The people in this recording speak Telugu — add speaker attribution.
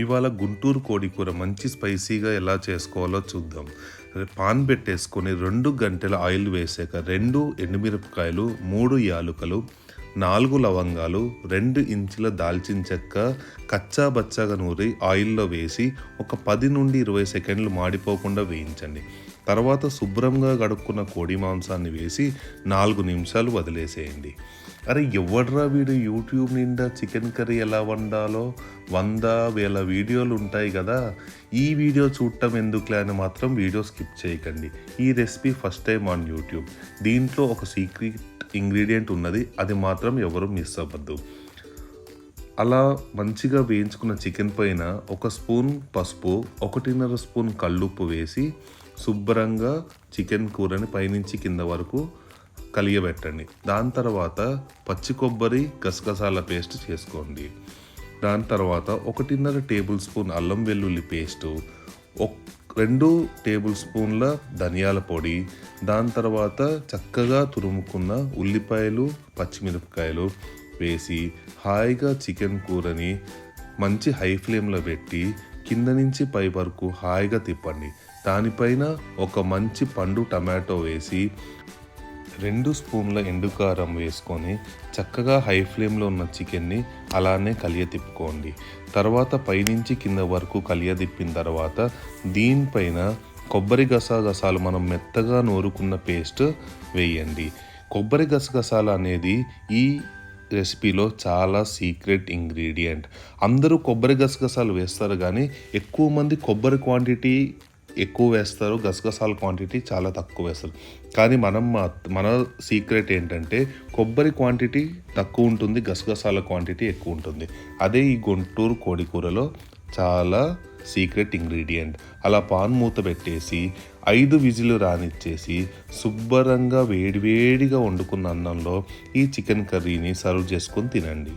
Speaker 1: ఇవాళ గుంటూరు కోడి కూర మంచి స్పైసీగా ఎలా చేసుకోవాలో చూద్దాం. పాన్ పెట్టేసుకొని 2 గంటల ఆయిల్ వేసాక 2 ఎండుమిరపకాయలు, 3 యాలుకలు, 4 లవంగాలు, 2 ఇంచుల దాల్చిన చెక్క కచ్చా బచ్చాగా నూరి ఆయిల్లో వేసి ఒక 10 నుండి 20 సెకండ్లు మాడిపోకుండా వేయించండి. తర్వాత శుభ్రంగా కడుక్కున్న కోడి మాంసాన్ని వేసి 4 నిమిషాలు వదిలేసేయండి. అరే ఎవడ్రా వీడు యూట్యూబ్ నిండా చికెన్ కర్రీ ఎలా వండాలో 100,000 వీడియోలు ఉంటాయి కదా, ఈ వీడియో చూడటం ఎందుకులే అని మాత్రం వీడియో స్కిప్ చేయకండి. ఈ recipe first time on YouTube. దీంట్లో ఒక సీక్రెట్ ఇంగ్రీడియంట్ ఉన్నది, అది మాత్రం ఎవరు మిస్ అవ్వద్దు. అలా మంచిగా వేయించుకున్న చికెన్ పైన 1 స్పూన్ పసుపు, 1.5 స్పూన్ కల్లుప్పు వేసి శుభ్రంగా చికెన్ కూరని పైనుంచి కింద వరకు కలియబెట్టండి. దాని తర్వాత పచ్చి కొబ్బరి గసగసాల పేస్ట్ చేసుకోండి. దాని తర్వాత 1.5 టేబుల్ స్పూన్ అల్లం వెల్లుల్లి పేస్టు, 2 టేబుల్ స్పూన్ల ధనియాల పొడి, దాని తర్వాత చక్కగా తురుముకున్న ఉల్లిపాయలు, పచ్చిమిరపకాయలు వేసి హాయిగా చికెన్ కూరని మంచి హై ఫ్లేమ్లో పెట్టి కింద నుంచి పై వరకు హాయిగా తిప్పండి. దానిపైన ఒక మంచి పండు టమాటో వేసి 2 స్పూన్ల ఎండుకారం వేసుకొని చక్కగా హై ఫ్లేమ్లో ఉన్న చికెన్ని అలానే తిప్పుకోండి. తర్వాత పైనుంచి కింద వరకు తిప్పిన తర్వాత దీనిపైన కొబ్బరి గసగసాలు మనం మెత్తగా నూరుకున్న పేస్ట్ వేయండి. కొబ్బరి గసగసాలు అనేది ఈ రెసిపీలో చాలా సీక్రెట్ ఇంగ్రీడియంట్. అందరూ కొబ్బరి గసగసాలు వేస్తారు కానీ ఎక్కువ మంది కొబ్బరి క్వాంటిటీ ఎక్కువ వేస్తారు, గసగసాల క్వాంటిటీ చాలా తక్కువ వేస్తారు. కానీ మన సీక్రెట్ ఏంటంటే కొబ్బరి క్వాంటిటీ తక్కువ ఉంటుంది, గసగసాల క్వాంటిటీ ఎక్కువ ఉంటుంది. అదే ఈ గుంటూరు కోడి కూరలో చాలా సీక్రెట్ ఇంగ్రీడియంట్. అలా పాన్ మూత పెట్టేసి 5 విజిల్ రానిచ్చేసి శుభ్రంగా వేడివేడిగా వండుకున్న అన్నంలో ఈ చికెన్ కర్రీని సర్వ్ చేసుకొని తినండి.